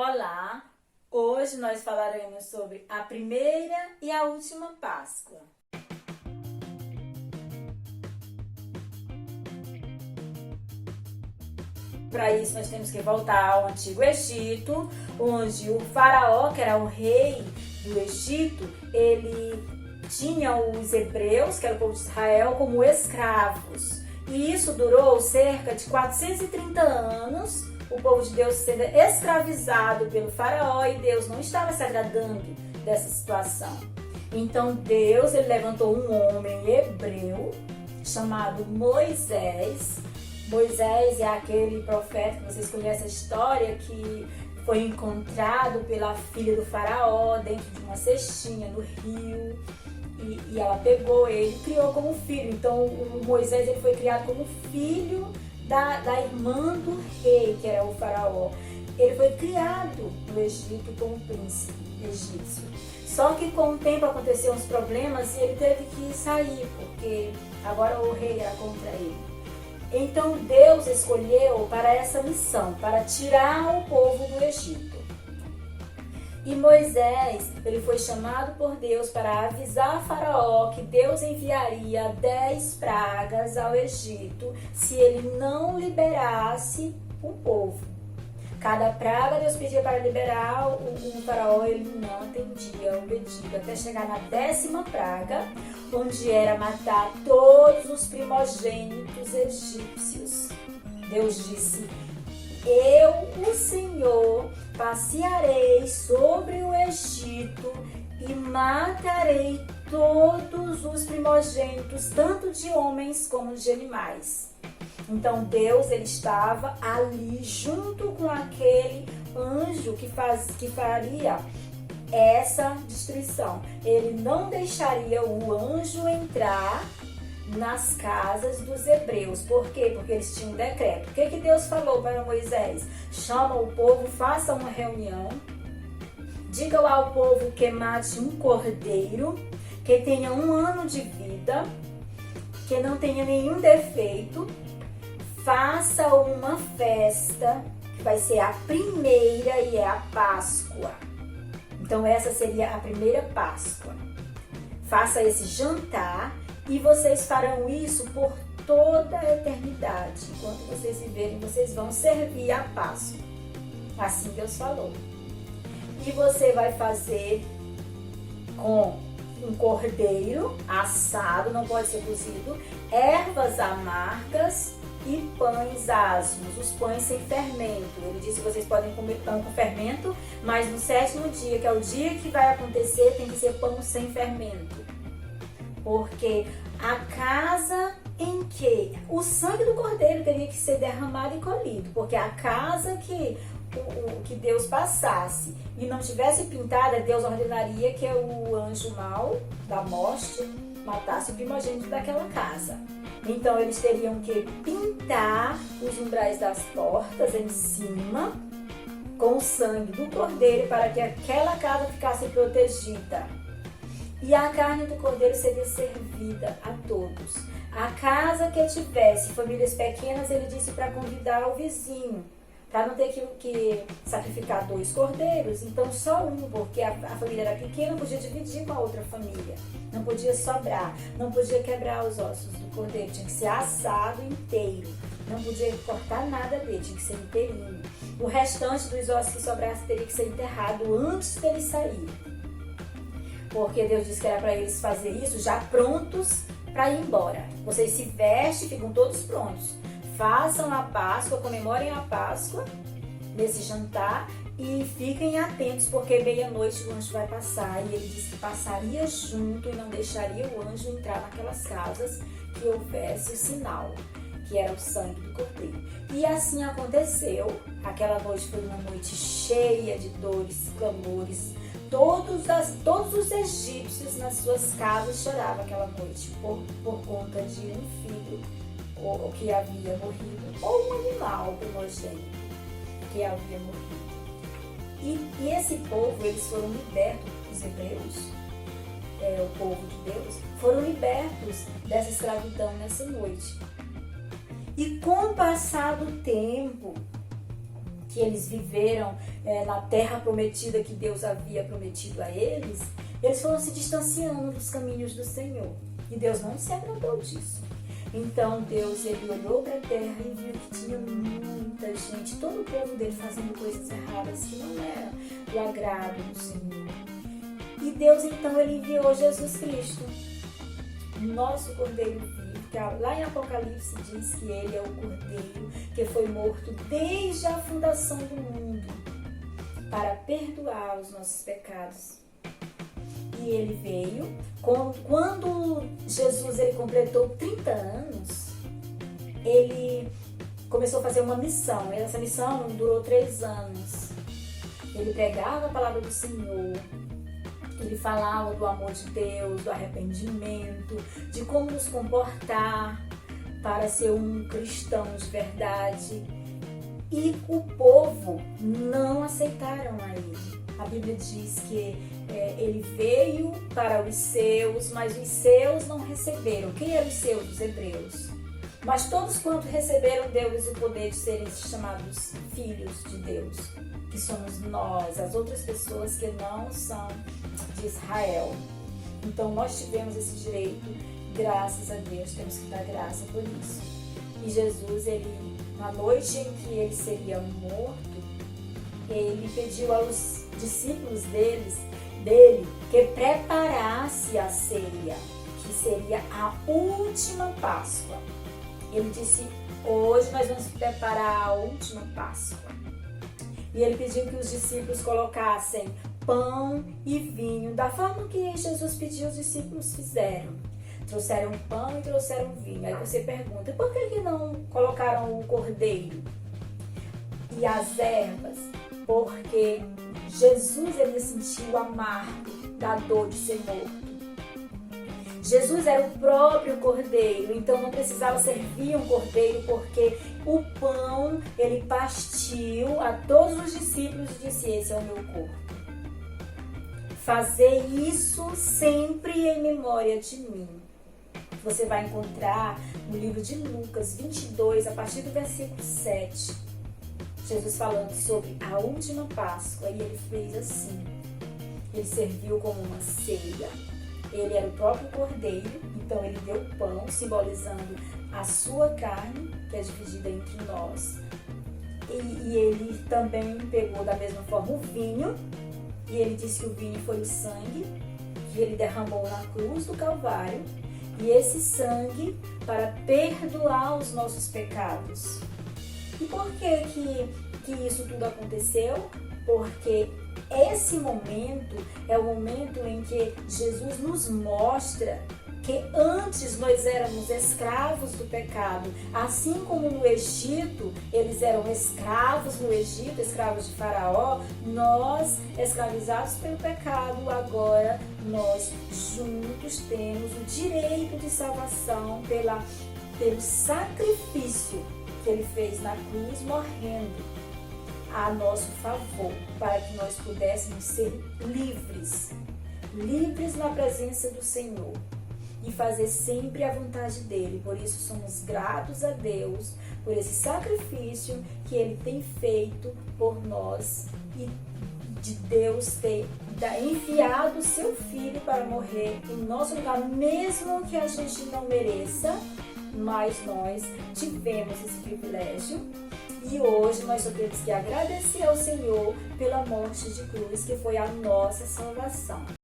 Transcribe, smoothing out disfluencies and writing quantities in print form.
Olá! Hoje nós falaremos sobre a primeira e a última Páscoa. Para isso nós temos que voltar ao Antigo Egito, onde o faraó, que era o rei do Egito, ele tinha os hebreus, que era o povo de Israel, como escravos. E isso durou cerca de 430 anos, o povo de Deus sendo escravizado pelo faraó, e Deus não estava se agradando dessa situação. Então Deus ele levantou um homem hebreu chamado Moisés. Moisés é aquele profeta que vocês conhecem a história, que foi encontrado pela filha do faraó dentro de uma cestinha no rio, e ela pegou ele e criou como filho. Então o Moisés ele foi criado como filho da irmã do rei, que era o faraó. Ele foi criado no Egito como príncipe egípcio. Só que com o tempo aconteceram uns problemas e ele teve que sair, porque agora o rei era contra ele. Então Deus escolheu para essa missão, para tirar o povo do Egito. E Moisés, ele foi chamado por Deus para avisar Faraó que Deus enviaria 10 pragas ao Egito se ele não liberasse o povo. Cada praga Deus pedia para liberar, o Faraó ele não atendia, obedia, até chegar na 10ª praga, onde era matar todos os primogênitos egípcios. Deus disse: eu, o Senhor, passearei sobre o Egito e matarei todos os primogênitos, tanto de homens como de animais. Então Deus ele estava ali junto com aquele anjo que faria essa destruição. Ele não deixaria o anjo entrar nas casas dos hebreus. Por quê? Porque eles tinham um decreto. O que Deus falou para Moisés? Chama o povo, faça uma reunião, diga ao povo que mate um cordeiro, que tenha 1 ano de vida, que não tenha nenhum defeito, faça uma festa, que vai ser a primeira e é a Páscoa. Então essa seria a primeira Páscoa. Faça esse jantar e vocês farão isso por toda a eternidade. Enquanto vocês viverem, vocês vão servir a Páscoa. Assim Deus falou. E você vai fazer com um cordeiro assado, não pode ser cozido, ervas amargas e pães asmos, os pães sem fermento. Ele disse que vocês podem comer pão com fermento, mas no 7º dia, que é o dia que vai acontecer, tem que ser pão sem fermento. Porque a casa em que o sangue do cordeiro teria que ser derramado e colhido, porque a casa que Deus passasse e não tivesse pintada, Deus ordenaria que o anjo mau da morte matasse o primogênito daquela casa. Então eles teriam que pintar os umbrais das portas em cima com o sangue do cordeiro para que aquela casa ficasse protegida. E a carne do cordeiro seria servida a todos. A casa que tivesse famílias pequenas, ele disse para convidar o vizinho, para não ter que sacrificar 2 cordeiros, então só um, porque a família era pequena, podia dividir com a outra família, não podia sobrar, não podia quebrar os ossos do cordeiro, tinha que ser assado inteiro, não podia cortar nada dele, tinha que ser inteirinho. O restante dos ossos que sobrasse teria que ser enterrado antes dele sair, porque Deus disse que era para eles fazer isso já prontos para ir embora. Vocês se vestem, ficam todos prontos. Façam a Páscoa, comemorem a Páscoa nesse jantar e fiquem atentos, porque meia-noite o anjo vai passar. E ele disse que passaria junto e não deixaria o anjo entrar naquelas casas que houvesse o sinal, que era o sangue do cordeiro. E assim aconteceu. Aquela noite foi uma noite cheia de dores, clamores. Todos os egípcios nas suas casas choravam aquela noite por conta de um filho ou que havia morrido, ou um animal primogênito que havia morrido. E esse povo, eles foram libertos, os hebreus, o povo de Deus, foram libertos dessa escravidão nessa noite. E com o passar do tempo, que eles viveram na terra prometida que Deus havia prometido a eles, eles foram se distanciando dos caminhos do Senhor. E Deus não se agradou disso. Então Deus, ele olhou para a terra e viu que tinha muita gente, todo o povo dele fazendo coisas erradas que não eram do agrado do Senhor. E Deus então ele enviou Jesus Cristo, nosso Cordeiro vivo, que lá em Apocalipse diz que ele é o Cordeiro que foi morto desde a fundação do mundo para perdoar os nossos pecados. E ele veio, quando Jesus ele completou 30 anos, ele começou a fazer uma missão. Essa missão durou 3 anos. Ele pregava a palavra do Senhor, ele falava do amor de Deus, do arrependimento, de como nos comportar para ser um cristão de verdade. E o povo não aceitaram a ele. A Bíblia diz que ele veio para os seus, mas os seus não receberam. Quem eram os seus? Os hebreus. Mas todos quanto receberam deles o poder de serem chamados filhos de Deus, que somos nós, as outras pessoas que não são de Israel. Então nós tivemos esse direito, graças a Deus, temos que dar graça por isso. E Jesus, ele, na noite em que ele seria morto, ele pediu aos discípulos dele que preparasse a ceia, que seria a última Páscoa. Ele disse, hoje nós vamos preparar a última Páscoa. E ele pediu que os discípulos colocassem pão e vinho, da forma que Jesus pediu, os discípulos fizeram. Trouxeram pão e trouxeram vinho. Aí você pergunta, por que não colocaram o cordeiro e as ervas? Porque Jesus, ele sentiu o amargo da dor de ser morto. Jesus era o próprio cordeiro, então não precisava servir um cordeiro, porque o pão, ele partiu a todos os discípulos e disse, esse é o meu corpo. Fazer isso sempre em memória de mim. Você vai encontrar no livro de Lucas 22, a partir do versículo 7, Jesus falando sobre a última Páscoa, e ele fez assim. Ele serviu como uma ceia. Ele era o próprio cordeiro, então ele deu pão, simbolizando a sua carne, que é dividida entre nós. E ele também pegou da mesma forma o vinho, e ele disse que o vinho foi o sangue que ele derramou na cruz do Calvário, e esse sangue para perdoar os nossos pecados. E por que isso tudo aconteceu? Porque esse momento é o momento em que Jesus nos mostra que antes nós éramos escravos do pecado, assim como no Egito, eles eram escravos no Egito, escravos de Faraó, nós, escravizados pelo pecado, agora nós juntos temos o direito de salvação pelo sacrifício que ele fez na cruz, morrendo a nosso favor, para que nós pudéssemos ser livres na presença do Senhor e fazer sempre a vontade dele. Por isso somos gratos a Deus por esse sacrifício que ele tem feito por nós e de Deus ter enviado o seu filho para morrer em nosso lugar, mesmo que a gente não mereça, mas nós tivemos esse privilégio. E hoje nós só temos que agradecer ao Senhor pela morte de cruz, que foi a nossa salvação.